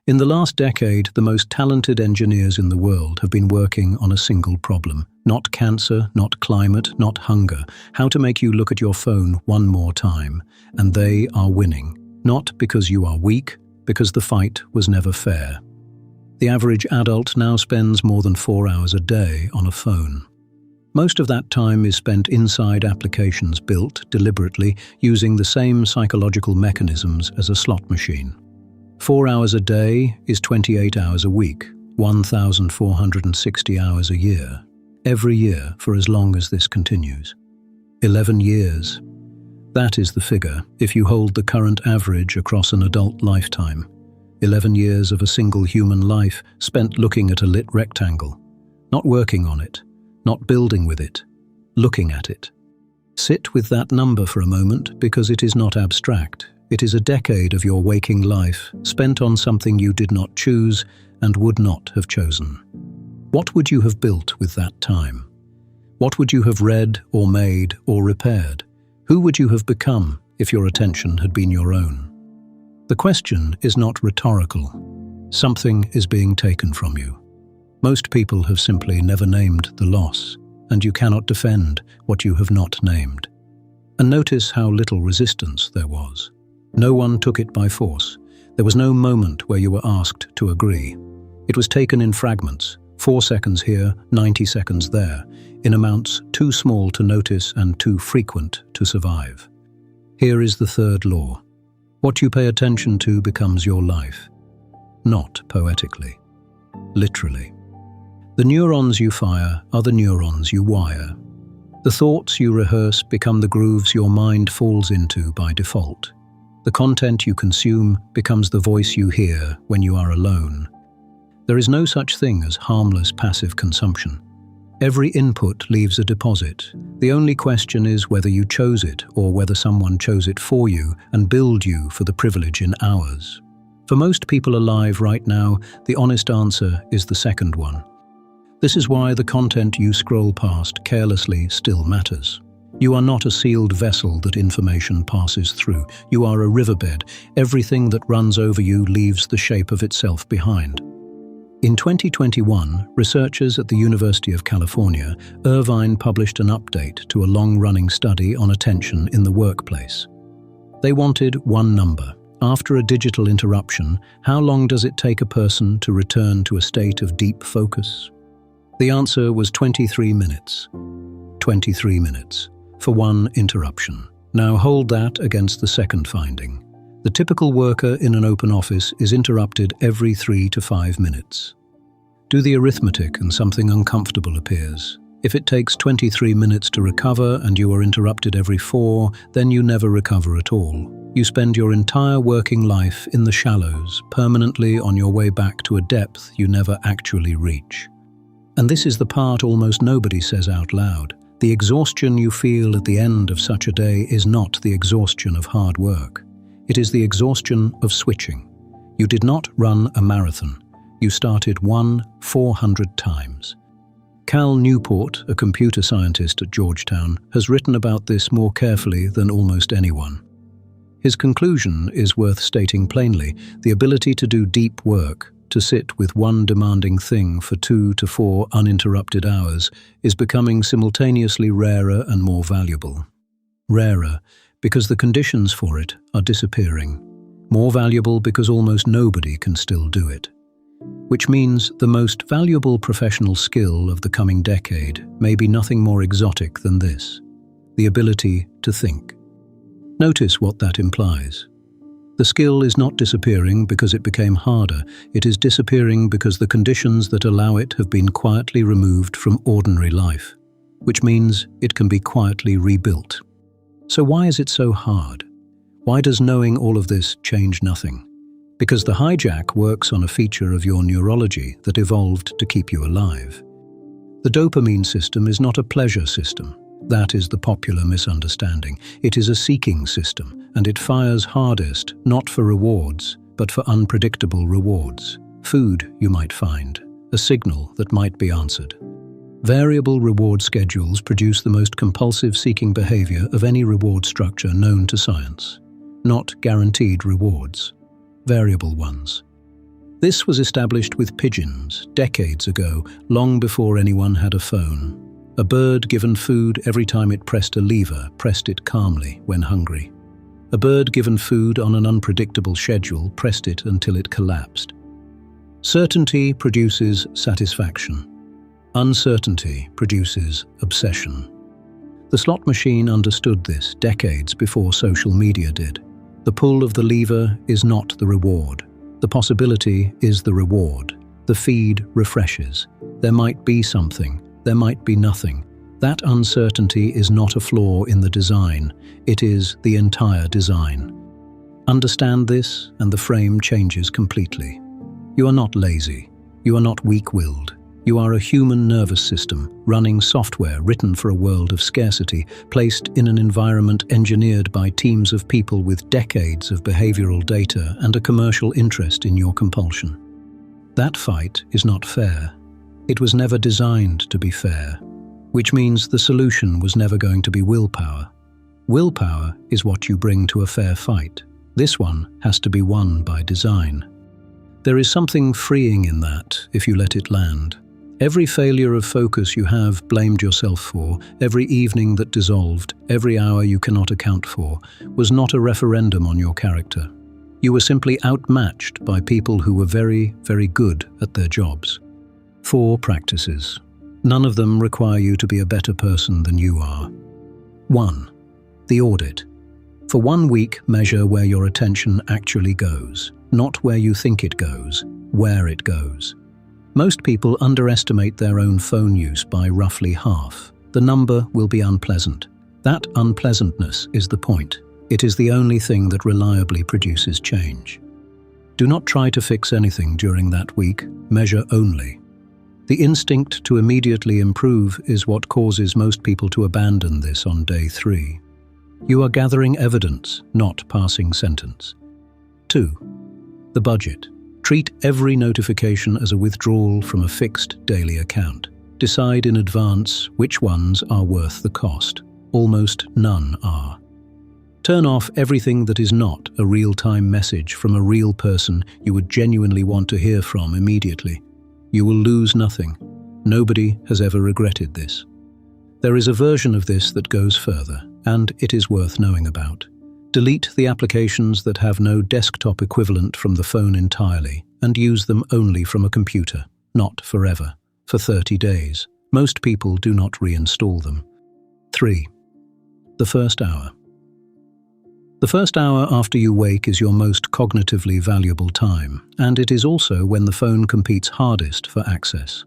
In the last decade, the most talented engineers in the world have been working on a single problem. Not cancer, not climate, not hunger. How to make you look at your phone one more time. And they are winning. Not because you are weak, because the fight was never fair. The average adult now spends more than 4 hours a day on a phone. Most of that time is spent inside applications built, deliberately, using the same psychological mechanisms as a slot machine. 4 hours a day is 28 hours a week, 1,460 hours a year. Every year for as long as this continues. 11 years. That is the figure if you hold the current average across an adult lifetime. 11 years of a single human life spent looking at a lit rectangle. Not working on it, not building with it, looking at it. Sit with that number for a moment because it is not abstract. It is a decade of your waking life spent on something you did not choose and would not have chosen. What would you have built with that time? What would you have read or made or repaired? Who would you have become if your attention had been your own? The question is not rhetorical. Something is being taken from you. Most people have simply never named the loss, and you cannot defend what you have not named. And notice how little resistance there was. No one took it by force. There was no moment where you were asked to agree. It was taken in fragments, 4 seconds here, 90 seconds there, in amounts too small to notice and too frequent to survive. Here is the third law. What you pay attention to becomes your life. Not poetically. Literally. The neurons you fire are the neurons you wire. The thoughts you rehearse become the grooves your mind falls into by default. The content you consume becomes the voice you hear when you are alone. There is no such thing as harmless passive consumption. Every input leaves a deposit. The only question is whether you chose it or whether someone chose it for you and billed you for the privilege in hours. For most people alive right now, the honest answer is the second one. This is why the content you scroll past carelessly still matters. You are not a sealed vessel that information passes through. You are a riverbed. Everything that runs over you leaves the shape of itself behind. In 2021, researchers at the University of California, Irvine published an update to a long-running study on attention in the workplace. They wanted one number. After a digital interruption, how long does it take a person to return to a state of deep focus? The answer was 23 minutes. 23 minutes. For one interruption. Now hold that against the second finding. The typical worker in an open office is interrupted every 3 to 5 minutes. Do the arithmetic and something uncomfortable appears. If it takes 23 minutes to recover and you are interrupted every 4, then you never recover at all. You spend your entire working life in the shallows, permanently on your way back to a depth you never actually reach. And this is the part almost nobody says out loud. The exhaustion you feel at the end of such a day is not the exhaustion of hard work. It is the exhaustion of switching. You did not run a marathon. You started 400 times. Cal Newport, a computer scientist at Georgetown, has written about this more carefully than almost anyone. His conclusion is worth stating plainly. The ability to do deep work, to sit with one demanding thing for 2 to 4 uninterrupted hours, is becoming simultaneously rarer and more valuable. Rarer because the conditions for it are disappearing. More valuable because almost nobody can still do it. Which means the most valuable professional skill of the coming decade may be nothing more exotic than this: the ability to think. Notice what that implies. The skill is not disappearing because it became harder. It is disappearing because the conditions that allow it have been quietly removed from ordinary life, which means it can be quietly rebuilt. So why is it so hard? Why does knowing all of this change nothing? Because the hijack works on a feature of your neurology that evolved to keep you alive. The dopamine system is not a pleasure system. That is the popular misunderstanding. It is a seeking system, and it fires hardest not for rewards, but for unpredictable rewards. Food, you might find, a signal that might be answered. Variable reward schedules produce the most compulsive seeking behavior of any reward structure known to science. Not guaranteed rewards, variable ones. This was established with pigeons decades ago, long before anyone had a phone. A bird given food every time it pressed a lever, pressed it calmly when hungry. A bird given food on an unpredictable schedule pressed it until it collapsed. Certainty produces satisfaction. Uncertainty produces obsession. The slot machine understood this decades before social media did. The pull of the lever is not the reward. The possibility is the reward. The feed refreshes. There might be something. There might be nothing. That uncertainty is not a flaw in the design. It is the entire design. Understand this, and the frame changes completely. You are not lazy. You are not weak-willed. You are a human nervous system, running software written for a world of scarcity, placed in an environment engineered by teams of people with decades of behavioral data and a commercial interest in your compulsion. That fight is not fair. It was never designed to be fair, which means the solution was never going to be willpower. Willpower is what you bring to a fair fight. This one has to be won by design. There is something freeing in that if you let it land. Every failure of focus you have blamed yourself for, every evening that dissolved, every hour you cannot account for, was not a referendum on your character. You were simply outmatched by people who were very, very good at their jobs. 4 practices. None of them require you to be a better person than you are. 1. The audit. For 1 week, measure where your attention actually goes, not where you think it goes, where it goes. Most people underestimate their own phone use by roughly half. The number will be unpleasant. That unpleasantness is the point. It is the only thing that reliably produces change. Do not try to fix anything during that week. Measure only. The instinct to immediately improve is what causes most people to abandon this on day 3. You are gathering evidence, not passing sentence. 2. The budget. Treat every notification as a withdrawal from a fixed daily account. Decide in advance which ones are worth the cost. Almost none are. Turn off everything that is not a real-time message from a real person you would genuinely want to hear from immediately. You will lose nothing. Nobody has ever regretted this. There is a version of this that goes further, and it is worth knowing about. Delete the applications that have no desktop equivalent from the phone entirely, and use them only from a computer, not forever, for 30 days. Most people do not reinstall them. 3. The first hour. The first hour after you wake is your most cognitively valuable time, and it is also when the phone competes hardest for access.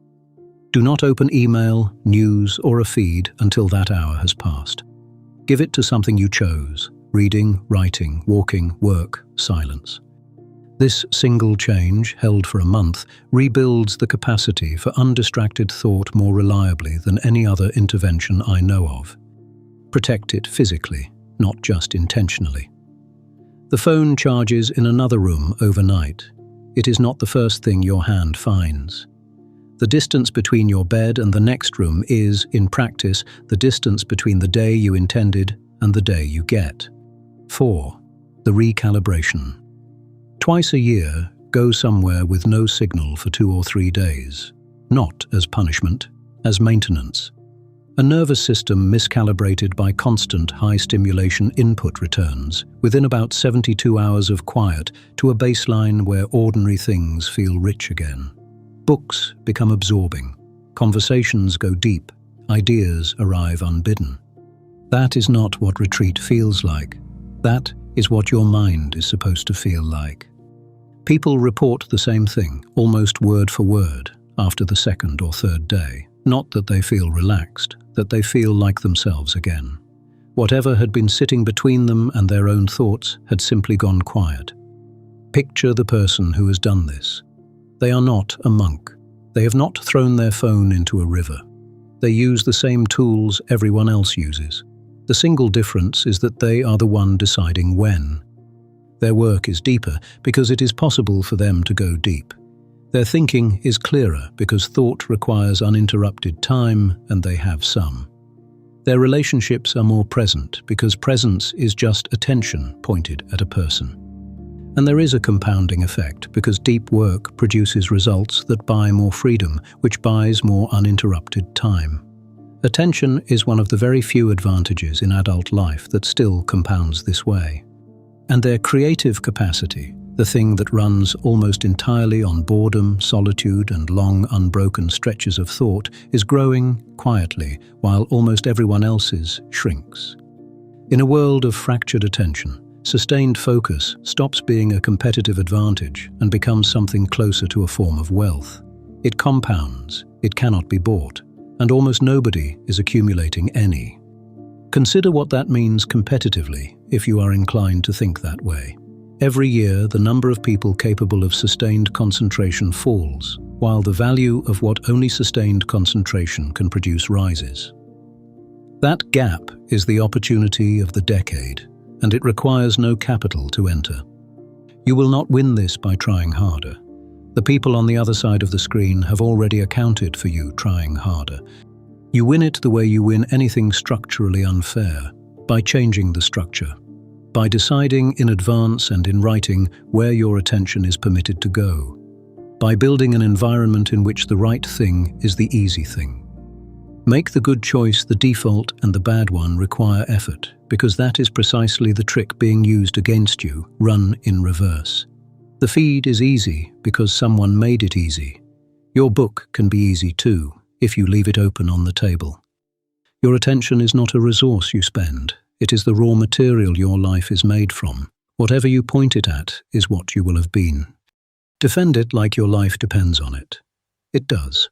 Do not open email, news, or a feed until that hour has passed. Give it to something you chose: reading, writing, walking, work, silence. This single change, held for a month, rebuilds the capacity for undistracted thought more reliably than any other intervention I know of. Protect it physically, not just intentionally. The phone charges in another room overnight. It is not the first thing your hand finds. The distance between your bed and the next room is, in practice, the distance between the day you intended and the day you get. 4. The recalibration. Twice a year, go somewhere with no signal for 2 or 3 days. Not as punishment, as maintenance. A nervous system miscalibrated by constant high-stimulation input returns, within about 72 hours of quiet, to a baseline where ordinary things feel rich again. Books become absorbing. Conversations go deep. Ideas arrive unbidden. That is not what retreat feels like. That is what your mind is supposed to feel like. People report the same thing, almost word for word, after the 2nd or 3rd day. Not that they feel relaxed, that they feel like themselves again. Whatever had been sitting between them and their own thoughts had simply gone quiet. Picture the person who has done this. They are not a monk. They have not thrown their phone into a river. They use the same tools everyone else uses. The single difference is that they are the one deciding when. Their work is deeper because it is possible for them to go deep. Their thinking is clearer because thought requires uninterrupted time, and they have some. Their relationships are more present because presence is just attention pointed at a person. And there is a compounding effect because deep work produces results that buy more freedom, which buys more uninterrupted time. Attention is one of the very few advantages in adult life that still compounds this way. And their creative capacity, the thing that runs almost entirely on boredom, solitude, and long, unbroken stretches of thought, is growing quietly while almost everyone else's shrinks. In a world of fractured attention, sustained focus stops being a competitive advantage and becomes something closer to a form of wealth. It compounds, it cannot be bought, and almost nobody is accumulating any. Consider what that means competitively if you are inclined to think that way. Every year, the number of people capable of sustained concentration falls, while the value of what only sustained concentration can produce rises. That gap is the opportunity of the decade, and it requires no capital to enter. You will not win this by trying harder. The people on the other side of the screen have already accounted for you trying harder. You win it the way you win anything structurally unfair, by changing the structure, by deciding in advance and in writing where your attention is permitted to go, by building an environment in which the right thing is the easy thing. Make the good choice the default and the bad one require effort, because that is precisely the trick being used against you, run in reverse. The feed is easy because someone made it easy. Your book can be easy too, if you leave it open on the table. Your attention is not a resource you spend. It is the raw material your life is made from. Whatever you point it at is what you will have been. Defend it like your life depends on it. It does.